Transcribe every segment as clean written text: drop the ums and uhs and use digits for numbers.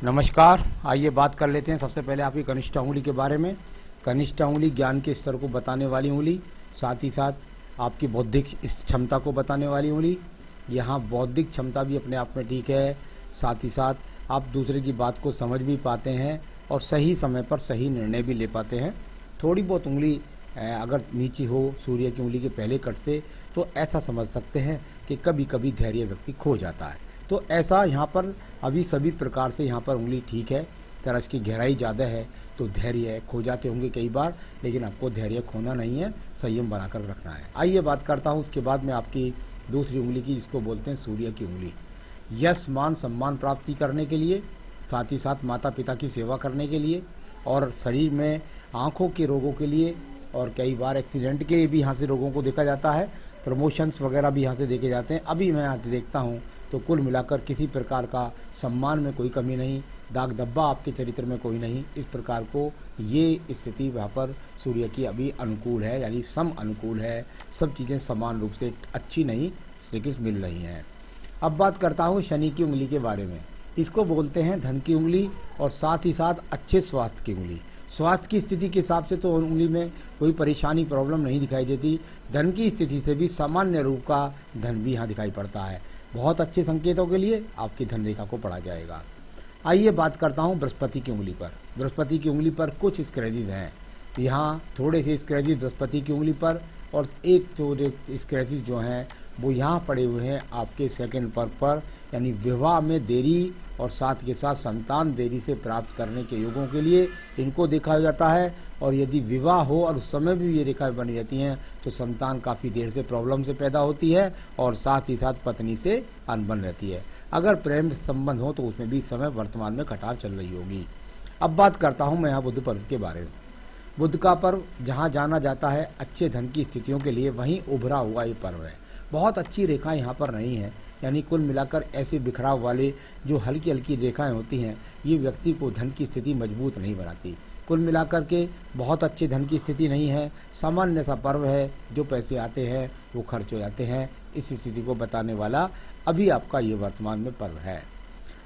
नमस्कार। आइए बात कर लेते हैं सबसे पहले आपकी कनिष्ठ उंगली के बारे में। कनिष्ठ उंगली ज्ञान के स्तर को बताने वाली उंगली, साथ ही साथ आपकी बौद्धिक क्षमता को बताने वाली उंगली। यहाँ बौद्धिक क्षमता भी अपने आप में ठीक है, साथ ही साथ आप दूसरे की बात को समझ भी पाते हैं और सही समय पर सही निर्णय भी ले पाते हैं। थोड़ी बहुत उंगली अगर नीची हो सूर्य की उंगली के पहले कट से, तो ऐसा समझ सकते हैं कि कभी कभी धैर्य व्यक्ति खो जाता है। तो ऐसा यहाँ पर अभी सभी प्रकार से यहाँ पर उंगली ठीक है। तरस की गहराई ज़्यादा है तो धैर्य खो जाते होंगे कई बार, लेकिन आपको धैर्य खोना नहीं है, संयम बनाकर रखना है। आइए बात करता हूँ उसके बाद में आपकी दूसरी उंगली की, जिसको बोलते हैं सूर्य की उंगली। यश मान सम्मान प्राप्ति करने के लिए, साथ ही साथ माता पिता की सेवा करने के लिए, और शरीर में आँखों के रोगों के लिए, और कई बार एक्सीडेंट के लिए भी यहाँ से रोगों को देखा जाता है। प्रमोशंस वगैरह भी यहाँ से देखे जाते हैं। अभी मैं यहाँ देखता हूँ तो कुल मिलाकर किसी प्रकार का सम्मान में कोई कमी नहीं, दाग धब्बा आपके चरित्र में कोई नहीं। इस प्रकार को ये स्थिति वहाँ पर सूर्य की अभी अनुकूल है, यानी सम अनुकूल है। सब चीज़ें समान रूप से अच्छी नहीं श्री कृष्ण मिल रही हैं। अब बात करता हूँ शनि की उंगली के बारे में। इसको बोलते हैं धन की उंगली और साथ ही साथ अच्छे स्वास्थ्य की उंगली। स्वास्थ्य की स्थिति के हिसाब से तो उंगली में कोई परेशानी प्रॉब्लम नहीं दिखाई देती। धन की स्थिति से भी सामान्य रूप का धन भी यहाँ दिखाई पड़ता है। बहुत अच्छे संकेतों के लिए आपकी धन रेखा को पढ़ा जाएगा। आइए बात करता हूँ बृहस्पति की उंगली पर। बृहस्पति की उंगली पर कुछ स्क्रैचेज हैं। यहाँ थोड़े से स्क्रैचेज बृहस्पति की उंगली पर, और एक जो स्क्रैचेज जो हैं वो यहाँ पड़े हुए हैं आपके सेकंड पर, यानी विवाह में देरी और साथ के साथ संतान देरी से प्राप्त करने के योगों के लिए इनको देखा जाता है। और यदि विवाह हो और उस समय भी ये रेखाएं बनी रहती हैं तो संतान काफ़ी देर से प्रॉब्लम से पैदा होती है, और साथ ही साथ पत्नी से अनबन रहती है। अगर प्रेम संबंध हो तो उसमें भी समय वर्तमान में कटाव चल रही होगी। अब बात करता हूँ मैं यहाँ बुध पर्व के बारे में। बुध का पर्व जहाँ जाना जाता है अच्छे धन की स्थितियों के लिए, वहीं उभरा हुआ ये पर्व है। बहुत अच्छी रेखाएं यहाँ पर नहीं है, यानी कुल मिलाकर ऐसे बिखराव वाले जो हल्की हल्की रेखाएं होती हैं, ये व्यक्ति को धन की स्थिति मजबूत नहीं बनाती। कुल मिलाकर के बहुत अच्छे धन की स्थिति नहीं है। सामान्य सा पर्व है, जो पैसे आते हैं वो खर्च हो जाते हैं। इस स्थिति को बताने वाला अभी आपका ये वर्तमान में पर्व है।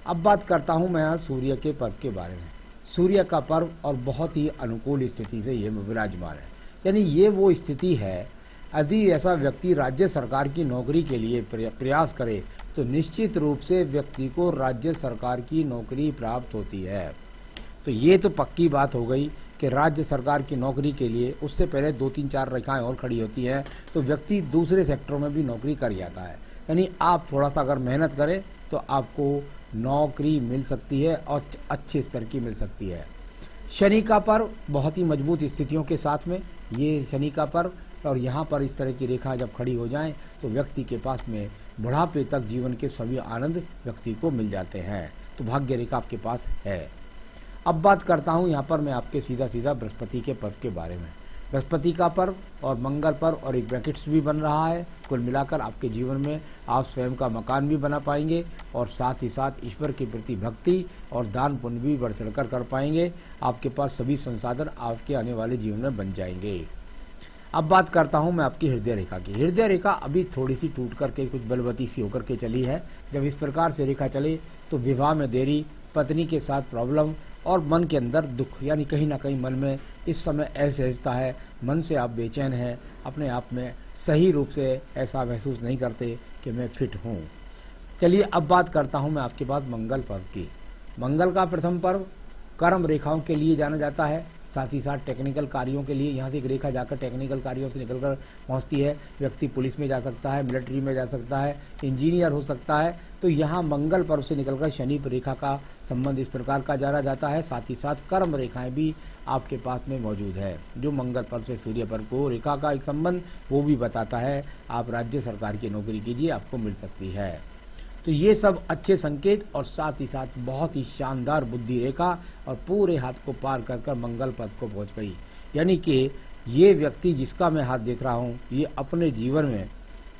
अब बात करता हूँ मैं यहाँ सूर्य के पर्व के बारे में। सूर्य का पर्व और बहुत ही अनुकूल स्थिति से ये विराजमान है, यानी ये वो स्थिति है, यदि ऐसा व्यक्ति राज्य सरकार की नौकरी के लिए प्रयास करे तो निश्चित रूप से व्यक्ति को राज्य सरकार की नौकरी प्राप्त होती है। तो ये तो पक्की बात हो गई कि राज्य सरकार की नौकरी के लिए उससे पहले 2-3-4 रेखाएं और खड़ी होती हैं तो व्यक्ति दूसरे सेक्टरों में भी नौकरी कर जाता है। यानी आप थोड़ा सा अगर मेहनत करें तो आपको नौकरी मिल सकती है और अच्छे स्तर की मिल सकती है। शनि का पर्व बहुत ही मजबूत स्थितियों के साथ में ये शनि का पर्व, और यहाँ पर इस तरह की रेखा जब खड़ी हो जाएं तो व्यक्ति के पास में बुढ़ापे तक जीवन के सभी आनंद व्यक्ति को मिल जाते हैं। तो भाग्य रेखा आपके पास है। अब बात करता हूँ यहाँ पर मैं आपके सीधा बृहस्पति के पर्व के बारे में। बृहस्पति का पर्व और मंगल पर्व और एक ब्रैकेट्स भी बन रहा है। कुल मिलाकर आपके जीवन में आप स्वयं का मकान भी बना पाएंगे, और साथ ही साथ ईश्वर के प्रति भक्ति और दान पुण्य भी बढ़ चढ़ कर पाएंगे। आपके पास सभी संसाधन आपके आने वाले जीवन में बन जाएंगे। अब बात करता हूँ मैं आपकी हृदय रेखा की। हृदय रेखा अभी थोड़ी सी टूट करके कुछ बलवती सी होकर के चली है। जब इस प्रकार से रेखा चले तो विवाह में देरी, पत्नी के साथ प्रॉब्लम और मन के अंदर दुख, यानी कहीं ना कहीं मन में इस समय असहजता है, मन से आप बेचैन हैं, अपने आप में सही रूप से ऐसा महसूस नहीं करते कि मैं फिट हूँ। चलिए अब बात करता हूँ मैं आपके पास मंगल पर्व की। मंगल का प्रथम पर्व कर्म रेखाओं के लिए जाना जाता है, साथ ही साथ टेक्निकल कार्यों के लिए। यहाँ से एक रेखा जाकर टेक्निकल कार्यों से निकलकर पहुँचती है। व्यक्ति पुलिस में जा सकता है, मिलिट्री में जा सकता है, इंजीनियर हो सकता है। तो यहाँ मंगल पर्व से निकलकर शनि रेखा का संबंध इस प्रकार का जाना जाता है। साथ ही साथ कर्म रेखाएं भी आपके पास में मौजूद है। जो मंगल पर्व से सूर्य पर्व को रेखा का एक संबंध वो भी बताता है आप राज्य सरकार की नौकरी कीजिए, आपको मिल सकती है। तो ये सब अच्छे संकेत, और साथ ही साथ बहुत ही शानदार बुद्धि रेखा और पूरे हाथ को पार कर कर मंगल पद को पहुंच गई। यानी कि ये व्यक्ति जिसका मैं हाथ देख रहा हूँ, ये अपने जीवन में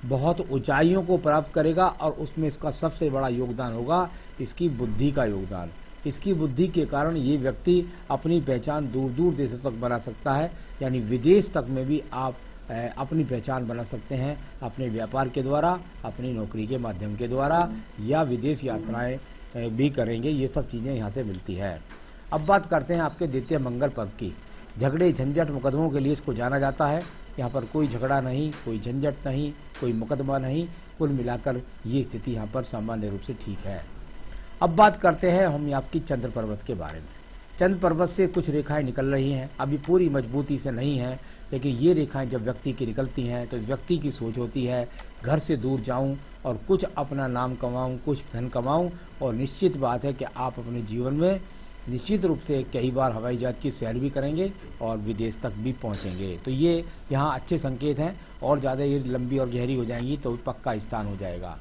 बहुत ऊंचाइयों को प्राप्त करेगा, और उसमें इसका सबसे बड़ा योगदान होगा इसकी बुद्धि का योगदान। इसकी बुद्धि के कारण ये व्यक्ति अपनी पहचान दूर दूर देशों तक बना सकता है, यानी विदेश तक में भी आप अपनी पहचान बना सकते हैं अपने व्यापार के द्वारा, अपनी नौकरी के माध्यम के द्वारा, या विदेश यात्राएं भी करेंगे, ये सब चीज़ें यहाँ से मिलती है। अब बात करते हैं आपके द्वितीय मंगल पर्व की। झगड़े झंझट मुकदमों के लिए इसको जाना जाता है। यहाँ पर कोई झगड़ा नहीं, कोई झंझट नहीं, कोई मुकदमा नहीं, कुल मिलाकर ये स्थिति यहाँ पर सामान्य रूप से ठीक है। अब बात करते हैं हम आपकी चंद्र पर्वत के बारे में। चंद्र पर्वत से कुछ रेखाएं निकल रही हैं, अभी पूरी मजबूती से नहीं हैं, लेकिन ये रेखाएं जब व्यक्ति की निकलती हैं तो व्यक्ति की सोच होती है घर से दूर जाऊं और कुछ अपना नाम कमाऊं, कुछ धन कमाऊं, और निश्चित बात है कि आप अपने जीवन में निश्चित रूप से कई बार हवाई जहाज की सैर भी करेंगे और विदेश तक भी पहुंचेंगे। तो ये यहाँ अच्छे संकेत हैं, और ज़्यादा ये लंबी और गहरी हो जाएंगी तो पक्का स्थान हो जाएगा।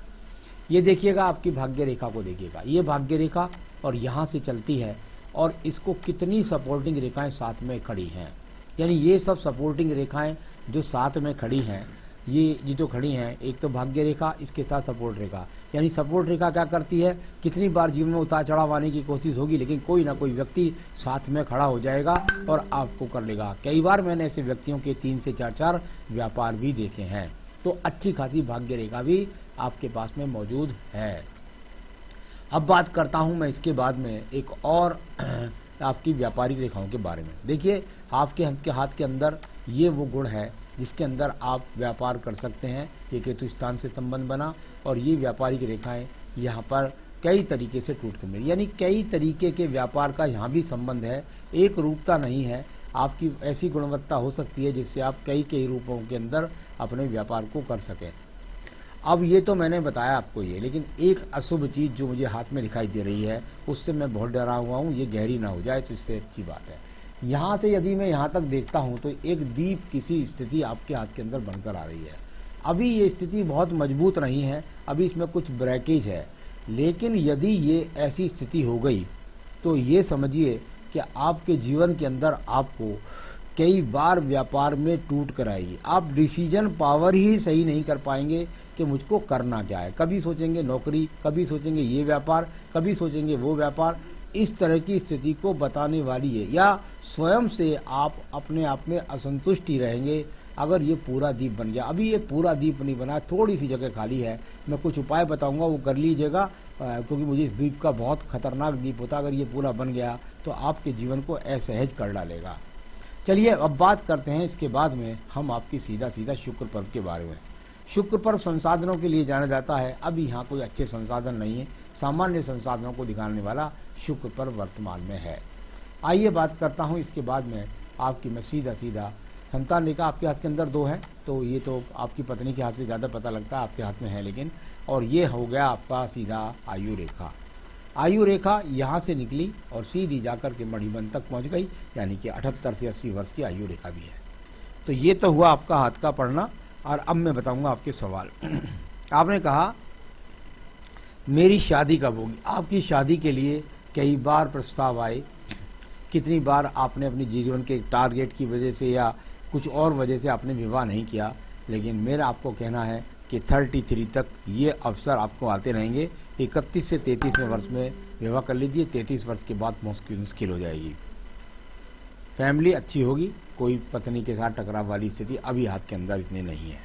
ये देखिएगा, आपकी भाग्य रेखा को देखिएगा, ये भाग्य रेखा और यहाँ से चलती है, और इसको कितनी सपोर्टिंग रेखाएं साथ में खड़ी हैं, यानी ये सब सपोर्टिंग रेखाएं जो साथ में खड़ी हैं, ये जो खड़ी हैं, एक तो भाग्य रेखा, इसके साथ सपोर्ट रेखा। यानी सपोर्ट रेखा क्या करती है, कितनी बार जीवन में उतार चढ़ाव आने की कोशिश होगी, लेकिन कोई ना कोई व्यक्ति साथ में खड़ा हो जाएगा और आपको कर लेगा। कई बार मैंने ऐसे व्यक्तियों के 3 से 4 व्यापार भी देखे हैं। तो अच्छी खासी भाग्य रेखा भी आपके पास में मौजूद है। अब बात करता हूं मैं इसके बाद में एक और आपकी व्यापारिक रेखाओं के बारे में। देखिए, आपके हाथ के अंदर ये वो गुण है जिसके अंदर आप व्यापार कर सकते हैं। ये केतु स्थान से संबंध बना, और ये व्यापारिक रेखाएं यहाँ पर कई तरीके से टूट के मिली, यानी कई तरीके के व्यापार का यहाँ भी संबंध है, एक रूपता नहीं है। आपकी ऐसी गुणवत्ता हो सकती है जिससे आप कई रूपों के अंदर अपने व्यापार को कर सकें। अब ये तो मैंने बताया आपको ये, लेकिन एक अशुभ चीज़ जो मुझे हाथ में दिखाई दे रही है उससे मैं बहुत डरा हुआ हूँ, ये गहरी ना हो जाए तो इससे अच्छी बात है। यहाँ से यदि मैं यहाँ तक देखता हूँ तो एक दीप किसी स्थिति आपके हाथ के अंदर बनकर आ रही है। अभी ये स्थिति बहुत मजबूत नहीं है, अभी इसमें कुछ ब्रेकेज है, लेकिन यदि ये ऐसी स्थिति हो गई तो ये समझिए कि आपके जीवन के अंदर आपको कई बार व्यापार में टूट कर आएगी। आप डिसीजन पावर ही सही नहीं कर पाएंगे कि मुझको करना क्या है। कभी सोचेंगे नौकरी, कभी सोचेंगे ये व्यापार, कभी सोचेंगे वो व्यापार। इस तरह की स्थिति को बताने वाली है, या स्वयं से आप अपने आप में असंतुष्ट ही रहेंगे अगर ये पूरा दीप बन गया। अभी ये पूरा दीप नहीं बना, थोड़ी सी जगह खाली है, मैं कुछ उपाय बताऊंगा वो कर लीजिएगा, क्योंकि मुझे इस दीप का बहुत खतरनाक दीप होता, अगर ये पूरा बन गया तो आपके जीवन को असहज कर डालेगा। चलिए अब बात करते हैं इसके बाद में हम आपकी सीधा शुक्र पर्व के बारे में। शुक्र पर्व संसाधनों के लिए जाना जाता है। अभी यहाँ कोई अच्छे संसाधन नहीं है, सामान्य संसाधनों को दिखाने वाला शुक्र पर्व वर्तमान में है। आइए बात करता हूँ इसके बाद में आपकी, मैं सीधा संतान रेखा आपके हाथ के अंदर 2 है, तो ये तो आपकी पत्नी के हाथ से ज़्यादा पता लगता है, आपके हाथ में है लेकिन, और ये हो गया आपका सीधा आयु रेखा। आयु रेखा यहाँ से निकली और सीधी जाकर के मणिबंध तक पहुँच गई, यानी कि 78 से 80 वर्ष की आयु रेखा भी है। तो ये तो हुआ आपका हाथ का पढ़ना, और अब मैं बताऊंगा आपके सवाल। आपने कहा मेरी शादी कब होगी। आपकी शादी के लिए कई बार प्रस्ताव आए, कितनी बार आपने अपने जीवन के टारगेट की वजह से या कुछ और वजह से आपने विवाह नहीं किया, लेकिन मेरा आपको कहना है कि 33 तक ये अवसर आपको आते रहेंगे। 31 से 33वें वर्ष में विवाह कर लीजिए, 33 वर्ष के बाद मुश्किल हो जाएगी। फैमिली अच्छी होगी, कोई पत्नी के साथ टकराव वाली स्थिति अभी हाथ के अंदर इतनी नहीं है।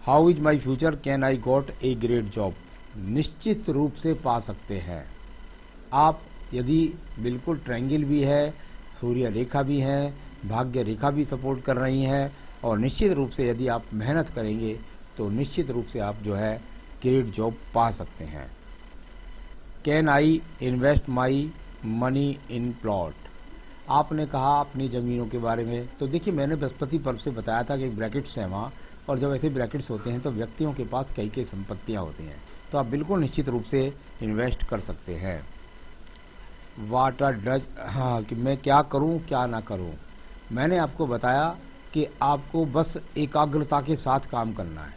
How is my future, can I got a great job. निश्चित रूप से पा सकते हैं आप, यदि बिल्कुल ट्रायंगल भी है, सूर्य रेखा भी है, भाग्य रेखा भी सपोर्ट कर रही है, और निश्चित रूप से यदि आप मेहनत करेंगे तो निश्चित रूप से आप जो है ग्रेट जॉब पा सकते हैं। Can I invest my money in plot. आपने कहा अपनी ज़मीनों के बारे में, तो देखिए मैंने बृहस्पति पर्व से बताया था कि ब्रैकेट्स हैं वहाँ, और जब ऐसे ब्रैकेट्स होते हैं तो व्यक्तियों के पास कई संपत्तियाँ होती हैं, तो आप बिल्कुल निश्चित रूप से इन्वेस्ट कर सकते हैं। वाट आर डज, हाँ, कि मैं क्या करूँ क्या ना करूँ। मैंने आपको बताया कि आपको बस एकाग्रता के साथ काम करना है,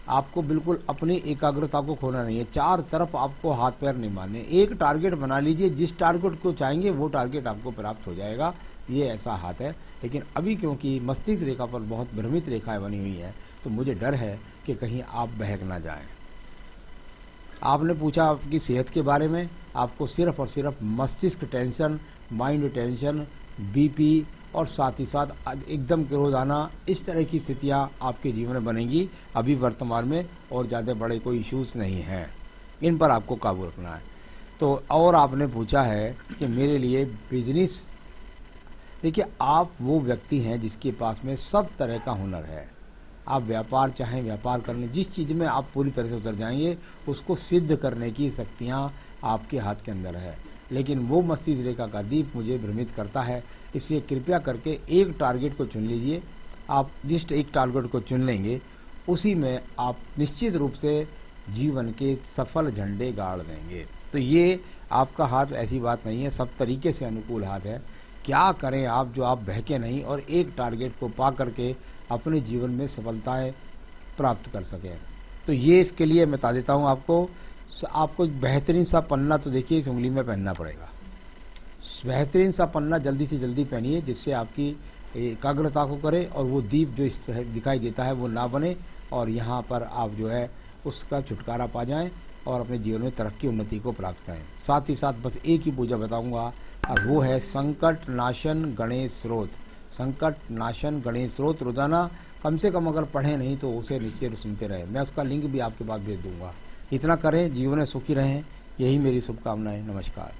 आपको बिल्कुल अपनी एकाग्रता को खोना नहीं है। 4 तरफ आपको हाथ पैर नहीं मारने, एक टारगेट बना लीजिए, जिस टारगेट को चाहेंगे वो टारगेट आपको प्राप्त हो जाएगा, ये ऐसा हाथ है। लेकिन अभी क्योंकि मस्तिष्क रेखा पर बहुत भ्रमित रेखाएं बनी हुई है, तो मुझे डर है कि कहीं आप बहक ना जाएं। आपने पूछा आपकी सेहत के बारे में, आपको सिर्फ और सिर्फ मस्तिष्क टेंशन, माइंड टेंशन, बीपी, और साथ ही साथ एकदम रोजाना इस तरह की स्थितियां आपके जीवन में बनेंगी अभी वर्तमान में, और ज़्यादा बड़े कोई इश्यूज नहीं हैं। इन पर आपको काबू रखना है। तो और आपने पूछा है कि मेरे लिए बिजनेस, देखिए आप वो व्यक्ति हैं जिसके पास में सब तरह का हुनर है। आप व्यापार चाहें व्यापार करने, जिस चीज़ में आप पूरी तरह से उतर जाएंगे उसको सिद्ध करने की शक्तियाँ आपके हाथ के अंदर है। लेकिन वो मस्तिष्क रेखा का दीप मुझे भ्रमित करता है, इसलिए कृपया करके एक टारगेट को चुन लीजिए। आप जिस एक टारगेट को चुन लेंगे उसी में आप निश्चित रूप से जीवन के सफल झंडे गाड़ देंगे। तो ये आपका हाथ ऐसी बात नहीं है, सब तरीके से अनुकूल हाथ है। क्या करें आप जो आप बहके नहीं और एक टारगेट को पा करके अपने जीवन में सफलताएं प्राप्त कर सकें। तो ये इसके लिए मैं बता देता हूँ आपको बेहतरीन सा पन्ना तो देखिए इस उंगली में पहनना पड़ेगा। बेहतरीन सा पन्ना जल्दी से जल्दी पहनिए जिससे आपकी एकाग्रता को करे और वो दीप जो इस दिखाई देता है वो ना बने, और यहाँ पर आप जो है उसका छुटकारा पा जाएं और अपने जीवन में तरक्की उन्नति को प्राप्त करें। साथ ही साथ बस एक ही पूजा बताऊंगा और वो है संकट नाशन गणेश स्रोत। संकट नाशन गणेश स्रोत रोजाना कम से कम अगर पढ़ें नहीं तो उसे निश्चय सुनते रहें। मैं उसका लिंक भी आपके पास भेज दूंगा। इतना करें, जीवन में सुखी रहें, यही मेरी शुभकामनाएं। नमस्कार।